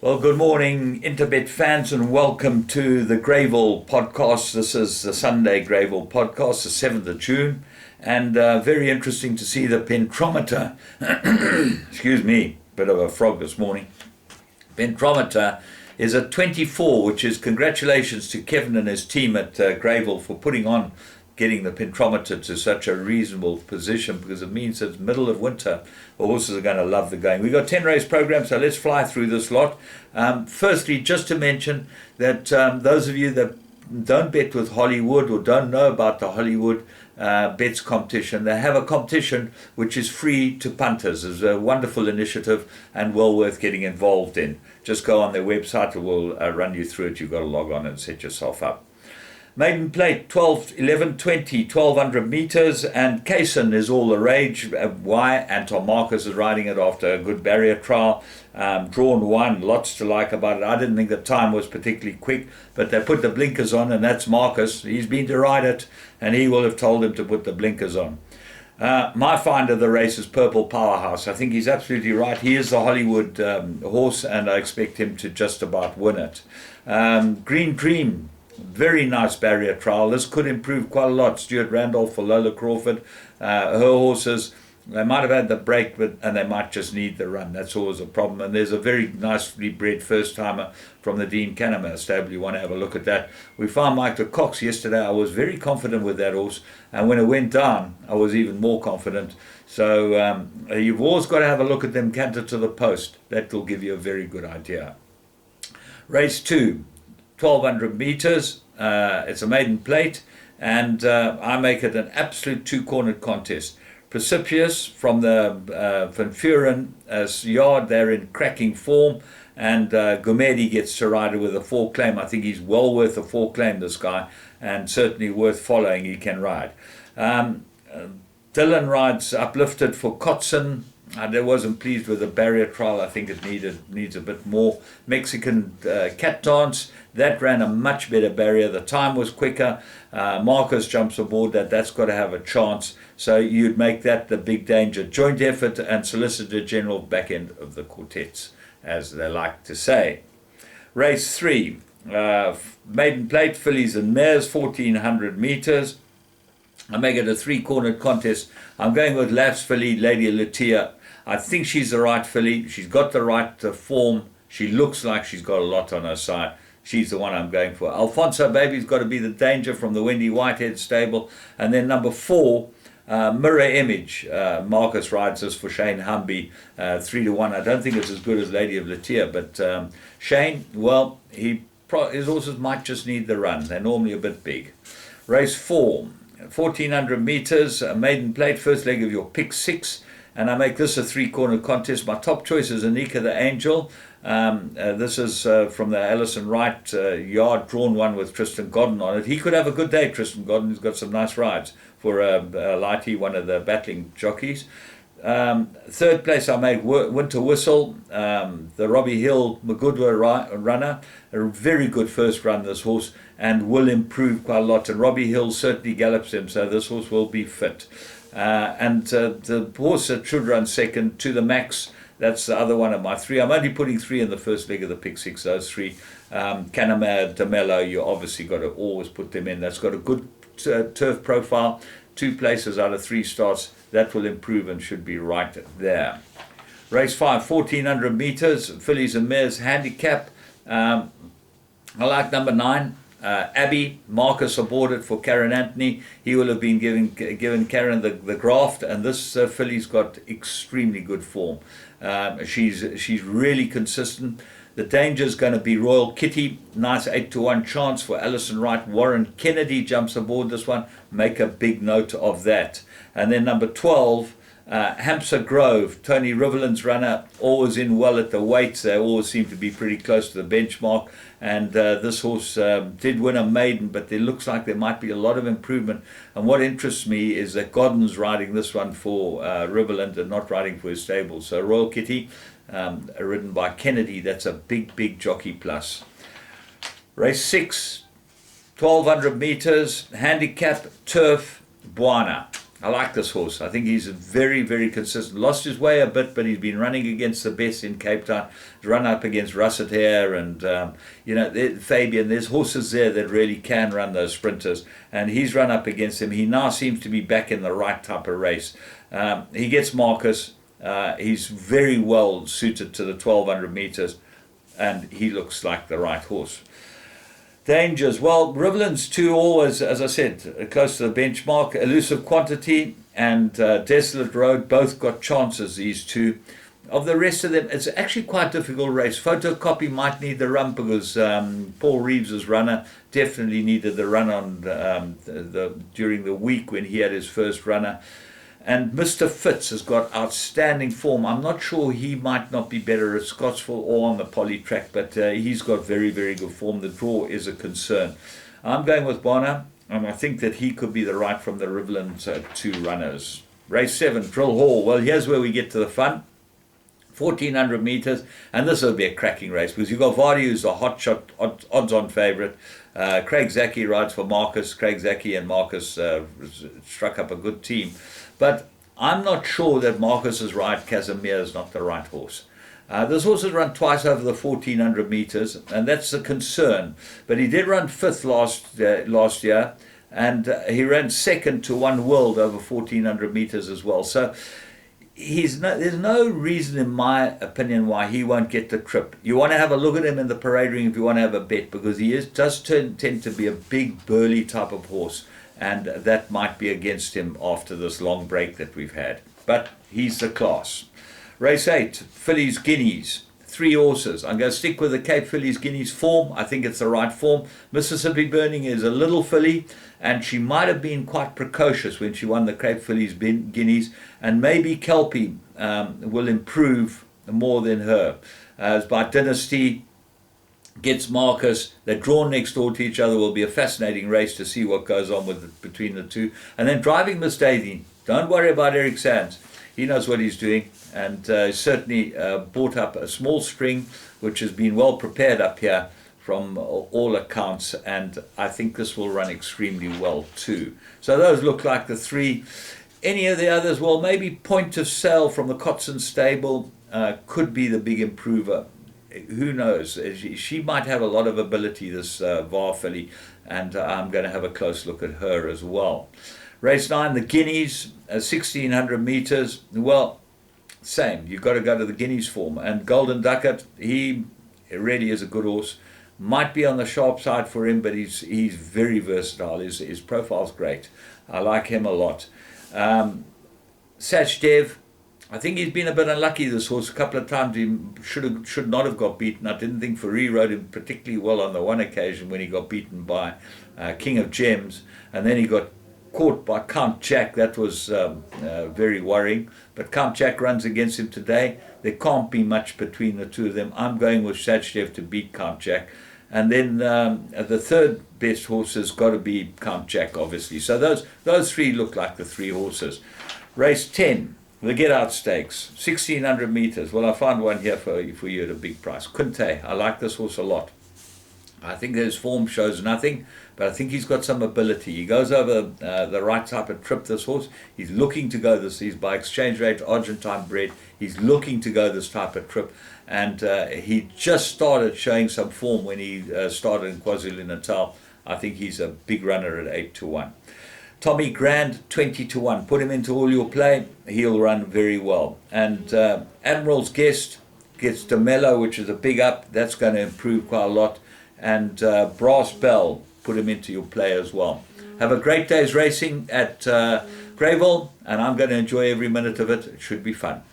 Well, good morning, Interbet fans, and welcome to the Greyville podcast. This is the Sunday Greyville podcast, the 7th of June, and very interesting to see the pentrometer. Excuse me, bit of a frog this morning. Pentrometer is at 24, which is congratulations to Kevin and his team at Greyville for getting the pentrometer to such a reasonable position, because it means it's middle of winter. The horses are going to love the going. We've got 10 race programs, so let's fly through this lot. Firstly, just to mention that those of you that don't bet with Hollywood or don't know about the Hollywood bets competition, they have a competition which is free to punters. It's a wonderful initiative and well worth getting involved in. Just go on their website, it will run you through it. You've got to log on and set yourself up. Maiden plate 12, 11, 20, 1200 meters, and Kaysen is all the rage. Why? Anton Marcus is riding it after a good barrier trial. Drawn one, lots to like about it. I didn't think the time was particularly quick, but they put the blinkers on, and that's Marcus. He's been to ride it, and he will have told him to put the blinkers on. My find of the race is Purple Powerhouse. I think he's absolutely right. He is the Hollywood horse, and I expect him to just about win it. Green Dream. Very nice barrier trial. This could improve quite a lot. Stuart Randolph for Lola Crawford. Her horses, they might have had the break, and they might just need the run. That's always a problem. And there's a very nicely bred first-timer from the Dean Canama stable. You want to have a look at that. We found Michael Cox yesterday. I was very confident with that horse. And when it went down, I was even more confident. So you've always got to have a look at them canter to the post. That will give you a very good idea. Race 2. 1200 meters. It's a maiden plate, and I make it an absolute two-cornered contest. Precipitous from the Van Furen yard, they're in cracking form, and Gumedi gets to ride it with a 4 claim. I think he's well worth a 4 claim, this guy, and certainly worth following. He can ride. Dylan rides Uplifted for Kotzen. I wasn't pleased with the barrier trial. I think it needs a bit more. Mexican Cat Dance, that ran a much better barrier. The time was quicker. Marcus jumps aboard that. That's got to have a chance. So you'd make that the big danger. Joint effort and Solicitor General back end of the quartets, as they like to say. Race 3, maiden plate, fillies and mares, 1400 meters. I make it a three-cornered contest. I'm going with Laughs filly, Lady Lutia. I think she's the right filly. She's got the right form. She looks like she's got a lot on her side. She's the one I'm going for. Alfonso Baby's got to be the danger from the Wendy Whitehead stable. And then number 4, Mirror Image. Marcus rides this for Shane Humby, 3-1. I don't think it's as good as Lady of Lutia, but Shane, well, his horses might just need the run. They're normally a bit big. Race 4. 1400 meters, a maiden plate, first leg of your pick 6, and I make this a three-corner contest. My top choice is Anika the Angel. This is from the Alison Wright yard, drawn one with Tristan Godden on it. He could have a good day, Tristan Godden. He's got some nice rides for Lighty, one of the battling jockeys. Third place I made Winter Whistle, the Robbie Hill Magudwa runner. A very good first run, this horse, and will improve quite a lot. And Robbie Hill certainly gallops him, so this horse will be fit. And the horse that should run second, To the Max, that's the other one of my 3. I'm only putting 3 in the first leg of the pick 6, those 3. Canama, DeMello, you obviously got to always put them in. That's got a good turf profile. 2 places out of 3 starts. That will improve and should be right there. Race 5, 1400 meters, fillies and mares handicap. I like number 9, Abbey. Marcus aboard it for Karen Anthony. He will have been given Karen the graft, and this filly's got extremely good form. She's really consistent. The danger is going to be Royal Kitty. Nice 8-1 chance for Alison Wright. Warren Kennedy jumps aboard this one. Make a big note of that. And then number 12, Hampshire Grove. Tony Riverland's runner, always in well at the weights. They always seem to be pretty close to the benchmark. And this horse did win a maiden, but there looks like there might be a lot of improvement. And what interests me is that Godden's riding this one for Riverland and not riding for his stable. So Royal Kitty, ridden by Kennedy, that's a big jockey plus. Race 6, 1200 meters, handicap, turf, Buana. I like this horse. I think he's very, very consistent. Lost his way a bit, but he's been running against the best in Cape Town. Run up against Russet Hare and, Fabian. There's horses there that really can run those sprinters. And he's run up against him. He now seems to be back in the right type of race. He gets Marcus. He's very well suited to the 1200 meters. And he looks like the right horse. Dangers. Well, Riverland's 2 always, as I said, close to the benchmark. Elusive Quantity and Desolate Road both got chances, these 2. Of the rest of them, it's actually quite a difficult race. Photocopy might need the run because Paul Reeves's runner definitely needed the run on during the week when he had his first runner. And Mr. Fitz has got outstanding form. I'm not sure he might not be better at Scottsville or on the poly track, but he's got very, very good form. The draw is a concern. I'm going with Bonner, and I think that he could be the right from the Riverland 2 runners. Race 7, Drill Hall. Well, here's where we get to the fun. 1400 meters, and this will be a cracking race because you've got Vardy, who's a hot shot, odds-on favourite. Craig Zaki rides for Marcus. Craig Zaki and Marcus struck up a good team. But I'm not sure that Marcus's ride, Casimir, is not the right horse. This horse has run twice over the 1400 meters, and that's a concern. But he did run 5th last year, and he ran 2nd to One World over 1400 meters as well. So there's no reason, in my opinion, why he won't get the trip. You want to have a look at him in the parade ring if you want to have a bet, because he does tend to be a big, burly type of horse. And that might be against him after this long break that we've had. But he's the class. Race 8, Fillies Guineas. 3 horses. I'm going to stick with the Cape Fillies Guineas form. I think it's the right form. Mississippi Burning is a little filly, and she might have been quite precocious when she won the Cape Fillies Guineas. And maybe Kelpie will improve more than her. As by Dynasty gets Marcus, they're drawn next door to each other. Will be a fascinating race to see what goes on between the 2. And then Driving Miss Daisy. Don't worry about Eric Sands. He knows what he's doing, and certainly brought up a small string which has been well prepared up here from all accounts, and I think this will run extremely well too. So those look like the 3. Any of the others, well, maybe Point of Sale from the Kotson stable could be the big improver. Who knows? She might have a lot of ability, this Var filly, and I'm going to have a close look at her as well. Race 9, the Guineas, 1600 meters. Well, same. You've got to go to the Guineas form. And Golden Ducat, he really is a good horse. Might be on the sharp side for him, but he's very versatile. His profile's great. I like him a lot. Sachdev, I think he's been a bit unlucky, this horse. A couple of times he should not have got beaten. I didn't think Fourie rode him particularly well on the one occasion when he got beaten by King of Gems. And then he got caught by Count Jack. That was very worrying. But Count Jack runs against him today. There can't be much between the 2 of them. I'm going with Sachdev to beat Count Jack. And then the third best horse has got to be Count Jack, obviously. So those 3 look like the 3 horses. Race 10. The Get Out Stakes, 1600 meters. Well, I found one here for you at a big price. Kunte, I like this horse a lot. I think his form shows nothing, but I think he's got some ability. He goes over the right type of trip, this horse. He's looking to go this. He's by exchange rate, Argentine bred. He's looking to go this type of trip. And he just started showing some form when he started in KwaZulu-Natal. I think he's a big runner at 8-1. Tommy Grand, 20-1. Put him into all your play. He'll run very well. And Admiral's Guest gets DeMello, which is a big up. That's going to improve quite a lot. And Brass Bell, put him into your play as well. Have a great day's racing at Greyville, and I'm going to enjoy every minute of it. It should be fun.